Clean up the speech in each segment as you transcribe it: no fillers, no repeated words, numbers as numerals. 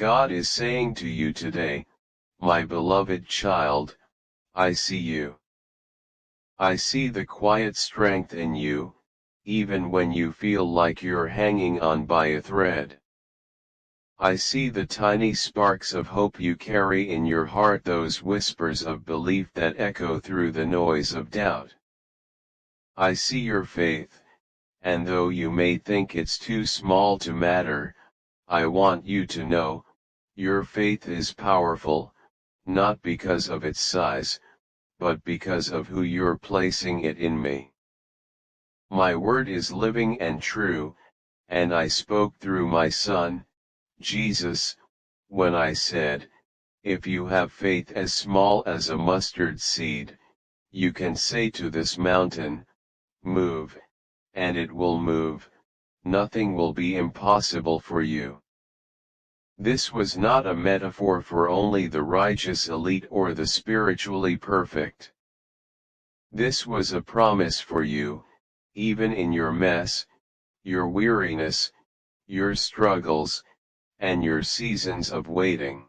God is saying to you today, my beloved child, I see you. I see the quiet strength in you, even when you feel like you're hanging on by a thread. I see the tiny sparks of hope you carry in your heart, those whispers of belief that echo through the noise of doubt. I see your faith, and though you may think it's too small to matter, I want you to know, your faith is powerful, not because of its size, but because of who you're placing it in me. My word is living and true, and I spoke through my Son, Jesus, when I said, if you have faith as small as a mustard seed, you can say to this mountain, move, and it will move, nothing will be impossible for you. This was not a metaphor for only the righteous elite or the spiritually perfect. This was a promise for you, even in your mess, your weariness, your struggles, and your seasons of waiting.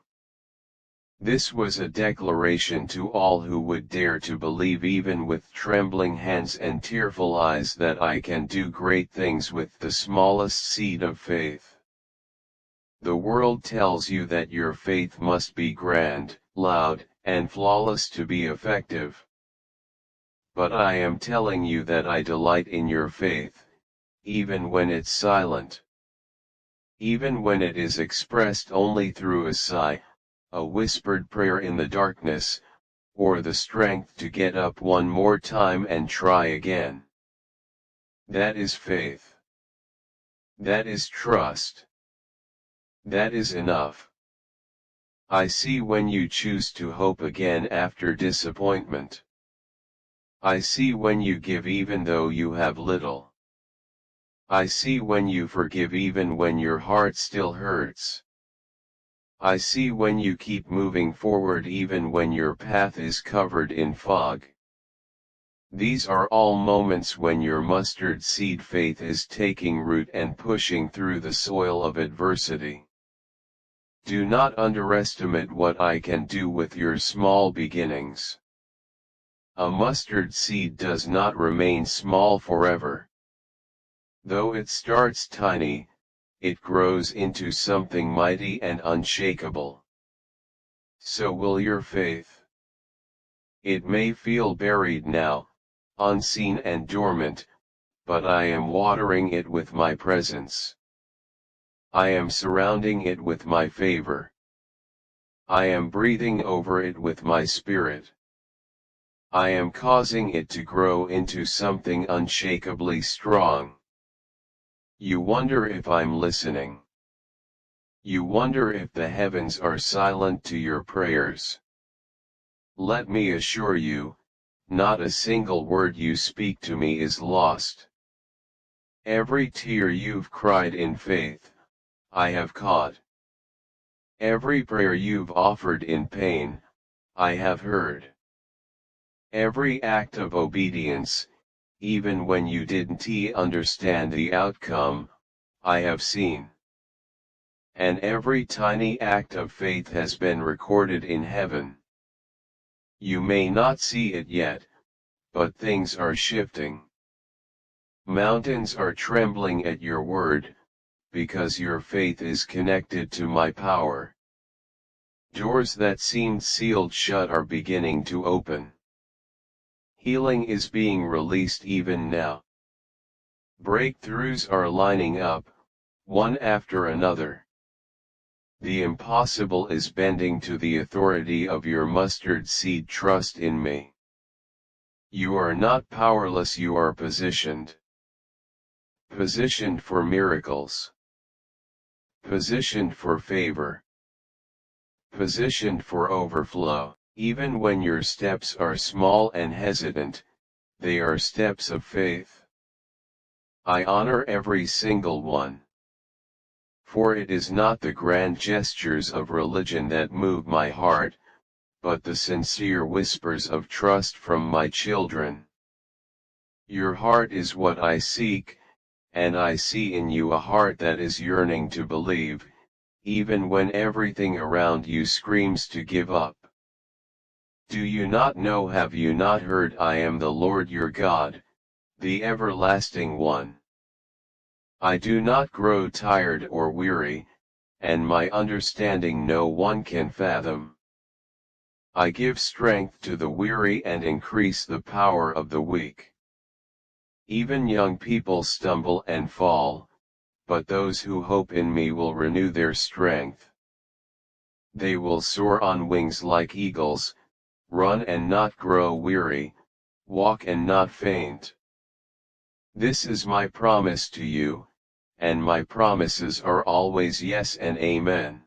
This was a declaration to all who would dare to believe, even with trembling hands and tearful eyes, that I can do great things with the smallest seed of faith. The world tells you that your faith must be grand, loud, and flawless to be effective. But I am telling you that I delight in your faith, even when it's silent. Even when it is expressed only through a sigh, a whispered prayer in the darkness, or the strength to get up one more time and try again. That is faith. That is trust. That is enough. I see when you choose to hope again after disappointment. I see when you give even though you have little. I see when you forgive even when your heart still hurts. I see when you keep moving forward even when your path is covered in fog. These are all moments when your mustard seed faith is taking root and pushing through the soil of adversity. Do not underestimate what I can do with your small beginnings. A mustard seed does not remain small forever. Though it starts tiny, it grows into something mighty and unshakable. So will your faith. It may feel buried now, unseen and dormant, but I am watering it with my presence. I am surrounding it with my favor. I am breathing over it with my spirit. I am causing it to grow into something unshakably strong. You wonder if I'm listening. You wonder if the heavens are silent to your prayers. Let me assure you, not a single word you speak to me is lost. Every tear you've cried in faith, I have caught. Every prayer you've offered in pain, I have heard. Every act of obedience, even when you didn't understand the outcome, I have seen. And every tiny act of faith has been recorded in heaven. You may not see it yet, but things are shifting. Mountains are trembling at your word, because your faith is connected to my power. Doors that seemed sealed shut are beginning to open. Healing is being released even now. Breakthroughs are lining up, one after another. The impossible is bending to the authority of your mustard seed trust in me. You are not powerless, you are positioned. Positioned for miracles. Positioned for favor. Positioned for overflow. Even when your steps are small and hesitant, they are steps of faith. I honor every single one. For it is not the grand gestures of religion that move my heart, but the sincere whispers of trust from my children. Your heart is what I seek, and I see in you a heart that is yearning to believe, even when everything around you screams to give up. Do you not know, have you not heard, I am the Lord your God, the everlasting one? I do not grow tired or weary, and my understanding no one can fathom. I give strength to the weary and increase the power of the weak. Even young people stumble and fall, but those who hope in me will renew their strength. They will soar on wings like eagles, run and not grow weary, walk and not faint. This is my promise to you, and my promises are always yes and amen.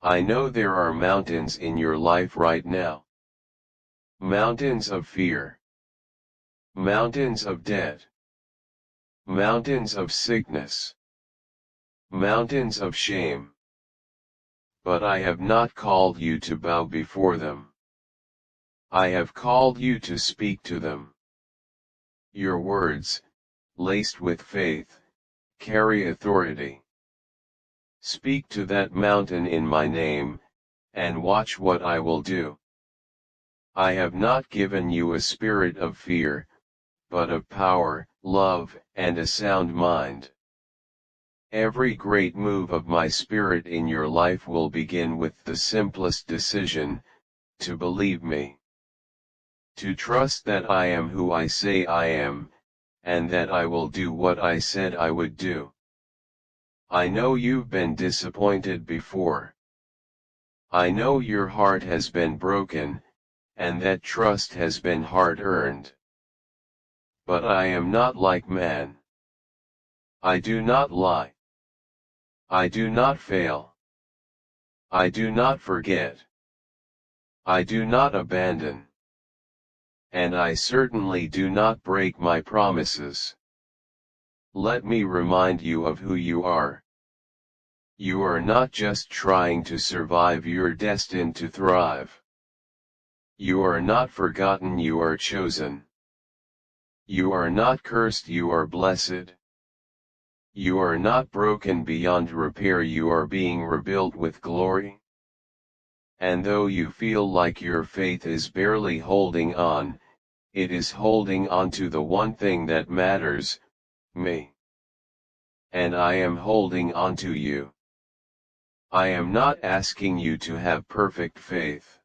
I know there are mountains in your life right now. Mountains of fear. Mountains of debt. Mountains of sickness. Mountains of shame. But I have not called you to bow before them. I have called you to speak to them. Your words, laced with faith, carry authority. Speak to that mountain in my name, and watch what I will do. I have not given you a spirit of fear, but of power, love, and a sound mind. Every great move of my Spirit in your life will begin with the simplest decision, to believe me. To trust that I am who I say I am, and that I will do what I said I would do. I know you've been disappointed before. I know your heart has been broken, and that trust has been hard-earned. But I am not like man. I do not lie. I do not fail. I do not forget. I do not abandon. And I certainly do not break my promises. Let me remind you of who you are. You are not just trying to survive, you're destined to thrive. You are not forgotten, you are chosen. You are not cursed, you are blessed. You are not broken beyond repair, you are being rebuilt with glory. And though you feel like your faith is barely holding on, it is holding on to the one thing that matters, me. And I am holding on to you. I am not asking you to have perfect faith.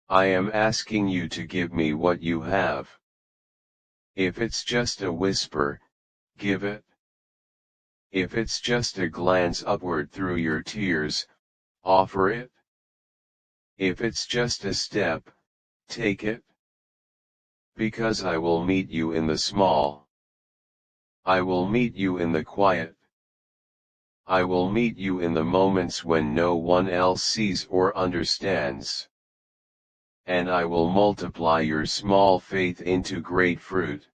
I am asking you to give me what you have. If it's just a whisper, give it. If it's just a glance upward through your tears, offer it. If it's just a step, take it. Because I will meet you in the small. I will meet you in the quiet. I will meet you in the moments when no one else sees or understands. And I will multiply your small faith into great fruit.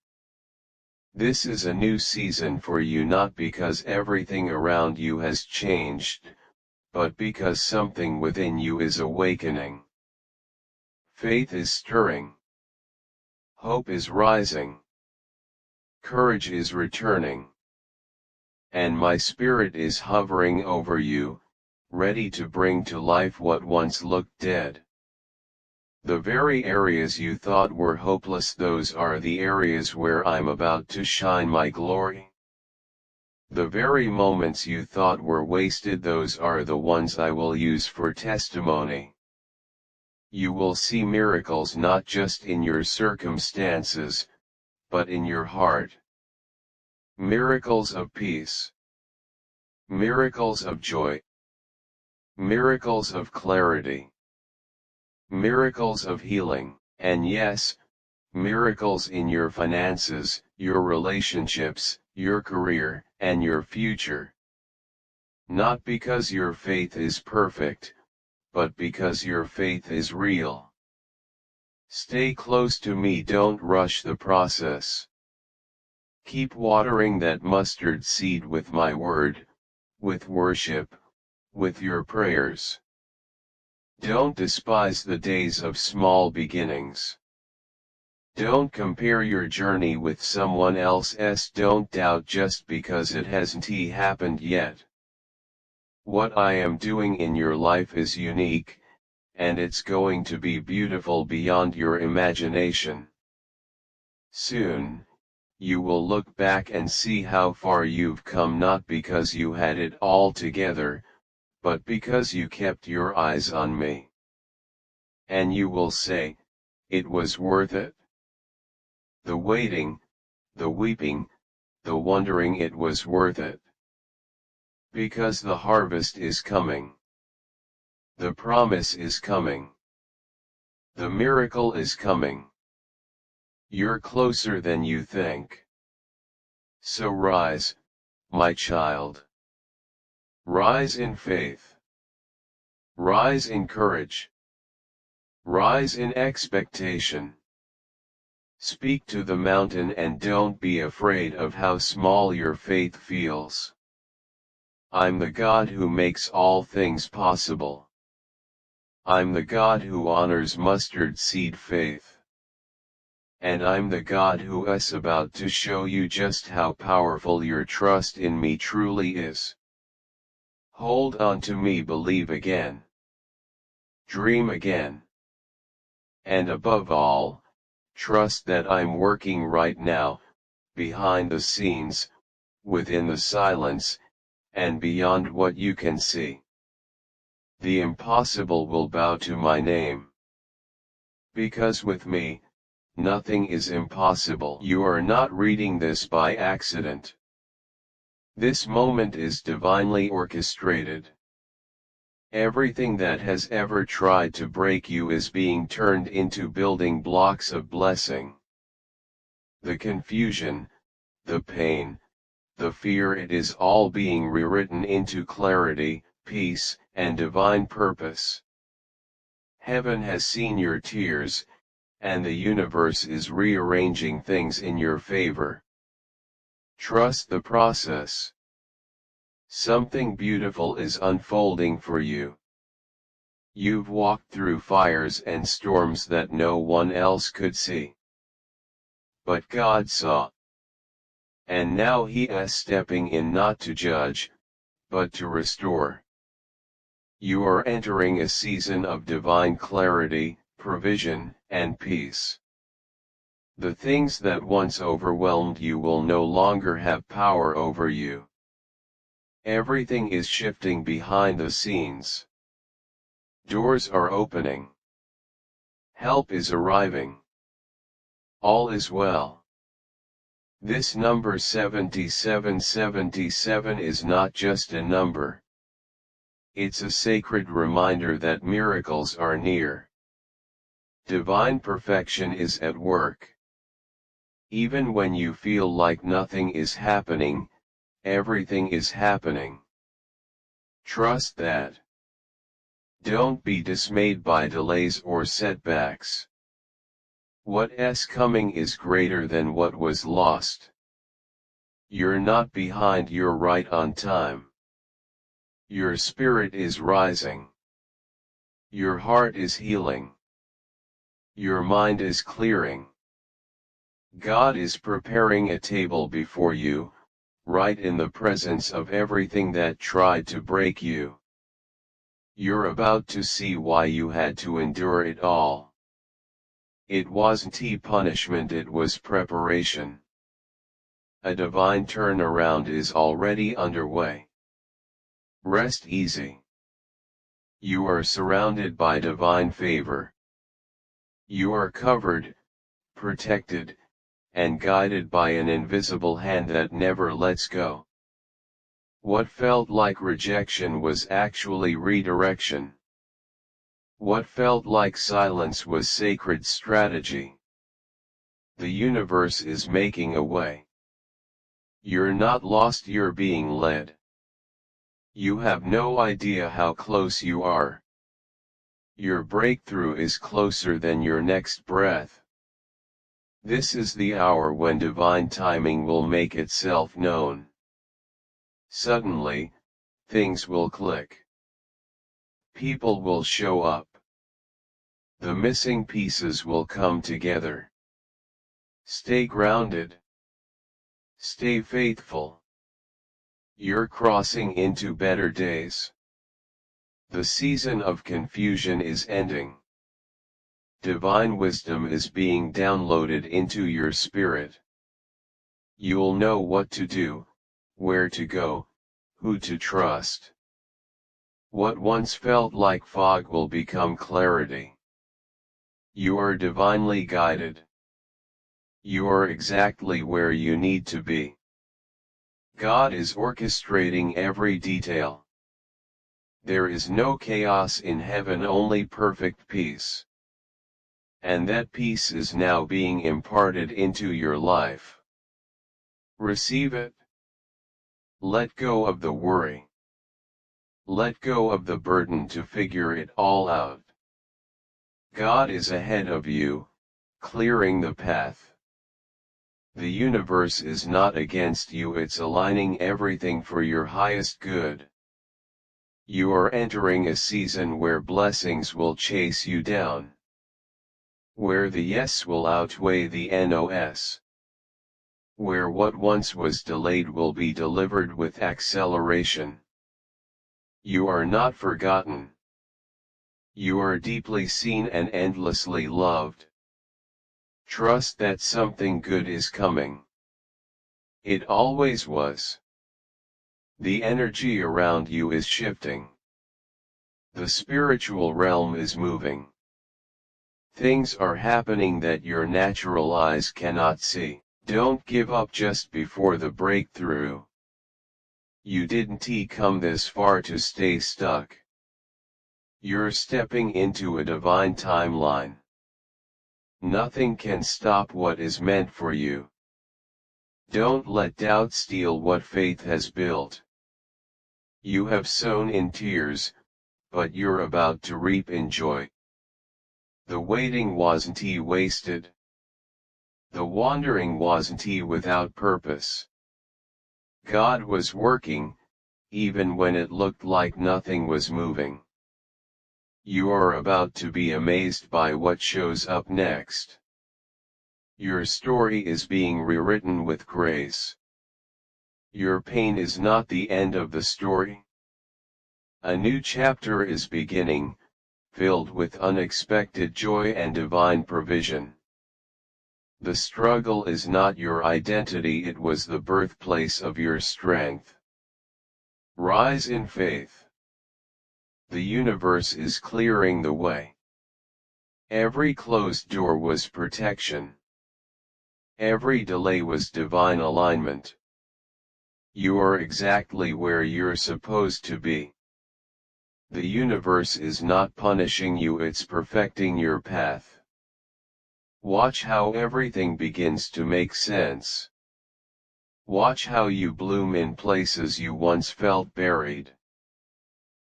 This is a new season for you, not because everything around you has changed, but because something within you is awakening. Faith is stirring. Hope is rising. Courage is returning. And my Spirit is hovering over you, ready to bring to life what once looked dead. The very areas you thought were hopeless, those are the areas where I'm about to shine my glory. The very moments you thought were wasted, those are the ones I will use for testimony. You will see miracles not just in your circumstances, but in your heart. Miracles of peace. Miracles of joy. Miracles of clarity. Miracles of healing, and yes, miracles in your finances, your relationships, your career, and your future. Not because your faith is perfect, but because your faith is real. Stay close to me, don't rush the process. Keep watering that mustard seed with my word, with worship, with your prayers. Don't despise the days of small beginnings. Don't compare your journey with someone else's. Don't doubt just because it hasn't happened yet. What I am doing in your life is unique, and it's going to be beautiful beyond your imagination. Soon, you will look back and see how far you've come, not because you had it all together, but because you kept your eyes on me. And you will say, it was worth it. The waiting, the weeping, the wondering, it was worth it. Because the harvest is coming. The promise is coming. The miracle is coming. You're closer than you think. So rise, my child. Rise in faith. Rise in courage. Rise in expectation. Speak to the mountain and don't be afraid of how small your faith feels. I'm the God who makes all things possible. I'm the God who honors mustard seed faith. And I'm the God who is about to show you just how powerful your trust in me truly is. Hold on to me, believe again. Dream again. And above all, trust that I'm working right now, behind the scenes, within the silence, and beyond what you can see. The impossible will bow to my name. Because with me, nothing is impossible. You are not reading this by accident. This moment is divinely orchestrated. Everything that has ever tried to break you is being turned into building blocks of blessing. The confusion, the pain, the fear, it is all being rewritten into clarity, peace, and divine purpose. Heaven has seen your tears, and the universe is rearranging things in your favor. Trust the process. Something beautiful is unfolding for you. You've walked through fires and storms that no one else could see. But God saw. And now He is stepping in, not to judge, but to restore. You are entering a season of divine clarity, provision, and peace. The things that once overwhelmed you will no longer have power over you. Everything is shifting behind the scenes. Doors are opening. Help is arriving. All is well. This number 7777 is not just a number. It's a sacred reminder that miracles are near. Divine perfection is at work. Even when you feel like nothing is happening, everything is happening. Trust that. Don't be dismayed by delays or setbacks. What's coming is greater than what was lost. You're not behind, you're right on time. Your spirit is rising. Your heart is healing. Your mind is clearing. God is preparing a table before you, right in the presence of everything that tried to break you. You're about to see why you had to endure it all. It wasn't punishment, it was preparation. A divine turnaround is already underway. Rest easy. You are surrounded by divine favor. You are covered, protected, and guided by an invisible hand that never lets go. What felt like rejection was actually redirection. What felt like silence was sacred strategy. The universe is making a way. You're not lost, you're being led. You have no idea how close you are. Your breakthrough is closer than your next breath. This is the hour when divine timing will make itself known. Suddenly, things will click. People will show up. The missing pieces will come together. Stay grounded. Stay faithful. You're crossing into better days. The season of confusion is ending. Divine wisdom is being downloaded into your spirit. You'll know what to do, where to go, who to trust. What once felt like fog will become clarity. You are divinely guided. You are exactly where you need to be. God is orchestrating every detail. There is no chaos in heaven, only perfect peace. And that peace is now being imparted into your life. Receive it. Let go of the worry. Let go of the burden to figure it all out. God is ahead of you, clearing the path. The universe is not against you, it's aligning everything for your highest good. You are entering a season where blessings will chase you down. Where the yes will outweigh the nos. Where what once was delayed will be delivered with acceleration. You are not forgotten. You are deeply seen and endlessly loved. Trust that something good is coming. It always was. The energy around you is shifting. The spiritual realm is moving. Things are happening that your natural eyes cannot see. Don't give up just before the breakthrough. You didn't come this far to stay stuck. You're stepping into a divine timeline. Nothing can stop what is meant for you. Don't let doubt steal what faith has built. You have sown in tears, but you're about to reap in joy. The waiting wasn't wasted. The wandering wasn't without purpose. God was working, even when it looked like nothing was moving. You are about to be amazed by what shows up next. Your story is being rewritten with grace. Your pain is not the end of the story. A new chapter is beginning, filled with unexpected joy and divine provision. The struggle is not your identity, it was the birthplace of your strength. Rise in faith. The universe is clearing the way. Every closed door was protection. Every delay was divine alignment. You are exactly where you're supposed to be. The universe is not punishing you, it's perfecting your path. Watch how everything begins to make sense. Watch how you bloom in places you once felt buried.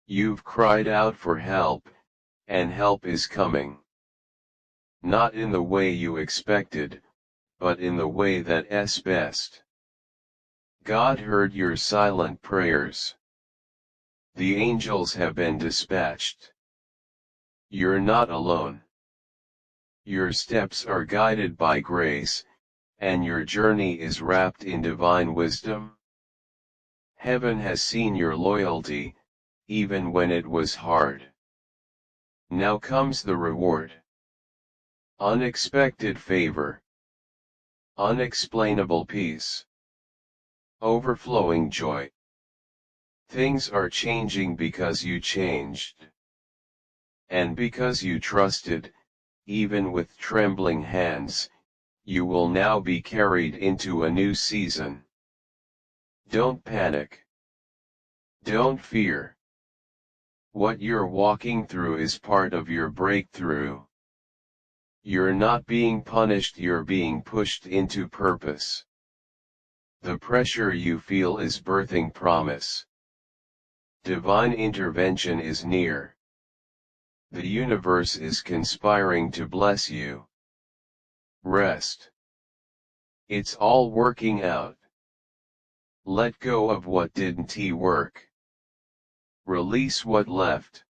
You've cried out for help, and help is coming. Not in the way you expected, but in the way that's best. God heard your silent prayers. The angels have been dispatched. You're not alone. Your steps are guided by grace, and your journey is wrapped in divine wisdom. Heaven has seen your loyalty, even when it was hard. Now comes the reward. Unexpected favor. Unexplainable peace. Overflowing joy. Things are changing because you changed. And because you trusted, even with trembling hands, you will now be carried into a new season. Don't panic. Don't fear. What you're walking through is part of your breakthrough. You're not being punished, you're being pushed into purpose. The pressure you feel is birthing promise. Divine intervention is near. The universe is conspiring to bless you. Rest. It's all working out. Let go of what didn't work. Release what left.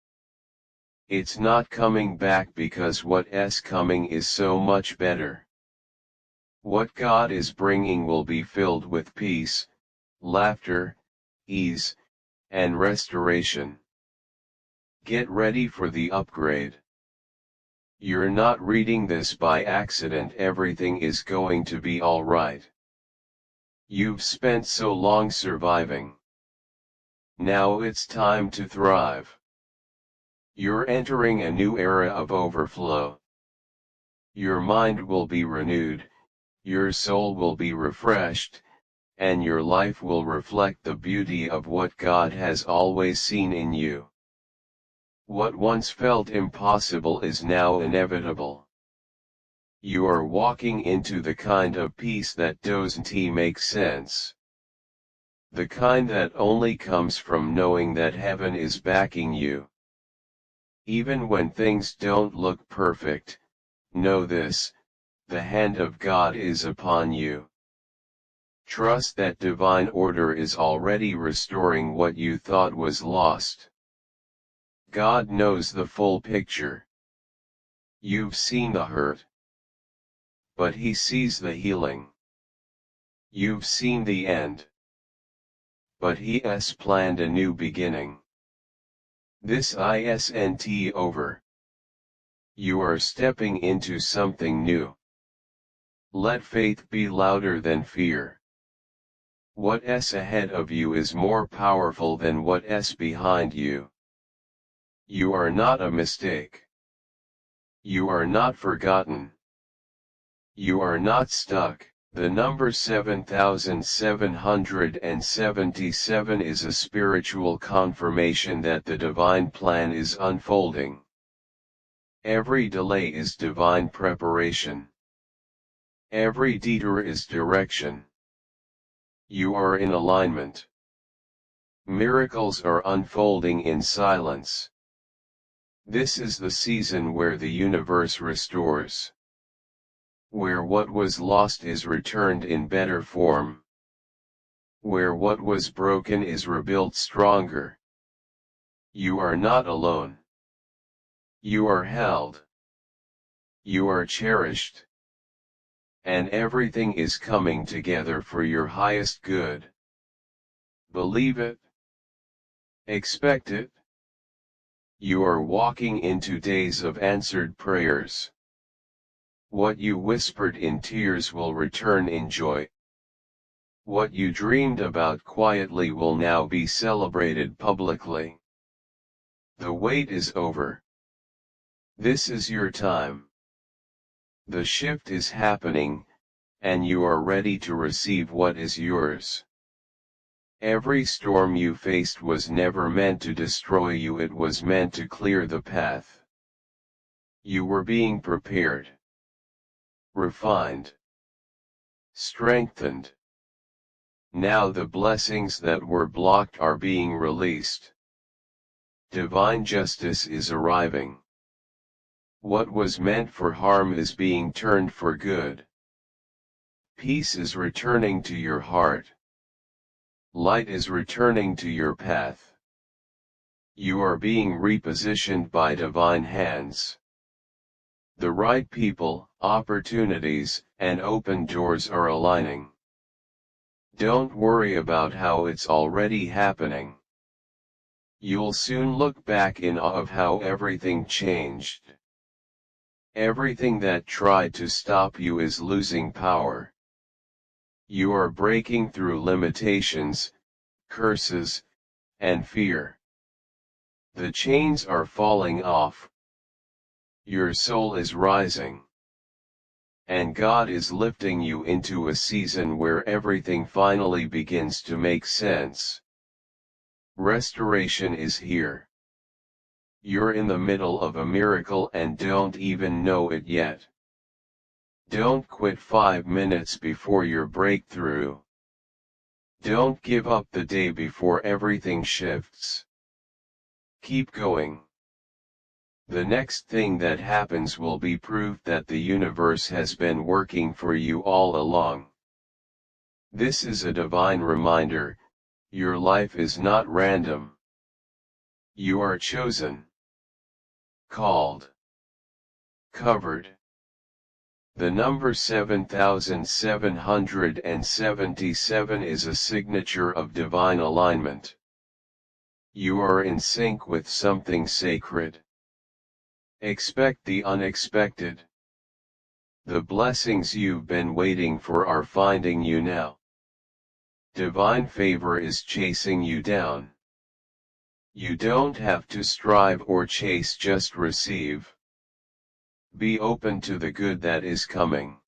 It's not coming back because what's coming is so much better. What God is bringing will be filled with peace, laughter, ease, and restoration. Get ready for the upgrade. You're not reading this by accident. Everything is going to be alright. You've spent so long surviving. Now it's time to thrive. You're entering a new era of overflow. Your mind will be renewed, your soul will be refreshed, and your life will reflect the beauty of what God has always seen in you. What once felt impossible is now inevitable. You are walking into the kind of peace that doesn't make sense. The kind that only comes from knowing that heaven is backing you. Even when things don't look perfect, know this, the hand of God is upon you. Trust that divine order is already restoring what you thought was lost. God knows the full picture. You've seen the hurt, but He sees the healing. You've seen the end, but He has planned a new beginning. This isn't over. You are stepping into something new. Let faith be louder than fear. What's ahead of you is more powerful than what's behind you. You are not a mistake. You are not forgotten. You are not stuck. The number 7777 is a spiritual confirmation that the divine plan is unfolding. Every delay is divine preparation. Every detour is direction. You are in alignment. Miracles are unfolding in silence. This is the season where the universe restores. Where what was lost is returned in better form. Where what was broken is rebuilt stronger. You are not alone. You are held. You are cherished. And everything is coming together for your highest good. Believe it. Expect it. You are walking into days of answered prayers. What you whispered in tears will return in joy. What you dreamed about quietly will now be celebrated publicly. The wait is over. This is your time. The shift is happening, and you are ready to receive what is yours. Every storm you faced was never meant to destroy you, it was meant to clear the path. You were being prepared, refined, strengthened. Now the blessings that were blocked are being released. Divine justice is arriving. What was meant for harm is being turned for good. Peace is returning to your heart. Light is returning to your path. You are being repositioned by divine hands. The right people, opportunities, and open doors are aligning. Don't worry about how it's already happening. You'll soon look back in awe of how everything changed. Everything that tried to stop you is losing power. You are breaking through limitations, curses, and fear. The chains are falling off. Your soul is rising. And God is lifting you into a season where everything finally begins to make sense. Restoration is here. You're in the middle of a miracle and don't even know it yet. Don't quit 5 minutes before your breakthrough. Don't give up the day before everything shifts. Keep going. The next thing that happens will be proof that the universe has been working for you all along. This is a divine reminder, your life is not random. You are chosen, called, covered. The number 7777 is a signature of divine alignment. You are in sync with something sacred. Expect the unexpected. The blessings you've been waiting for are finding you now. Divine favor is chasing you down. You don't have to strive or chase, just receive. Be open to the good that is coming.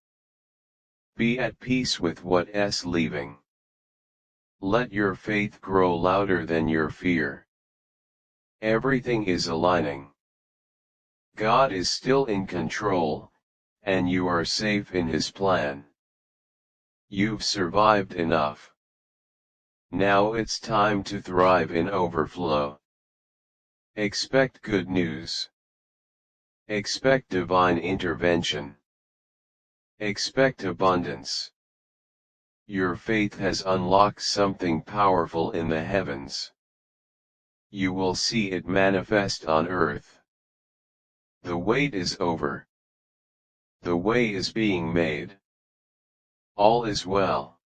Be at peace with what's leaving. Let your faith grow louder than your fear. Everything is aligning. God is still in control, and you are safe in His plan. You've survived enough. Now it's time to thrive in overflow. Expect good news. Expect divine intervention. Expect abundance. Your faith has unlocked something powerful in the heavens. You will see it manifest on earth. The wait is over. The way is being made. All is well.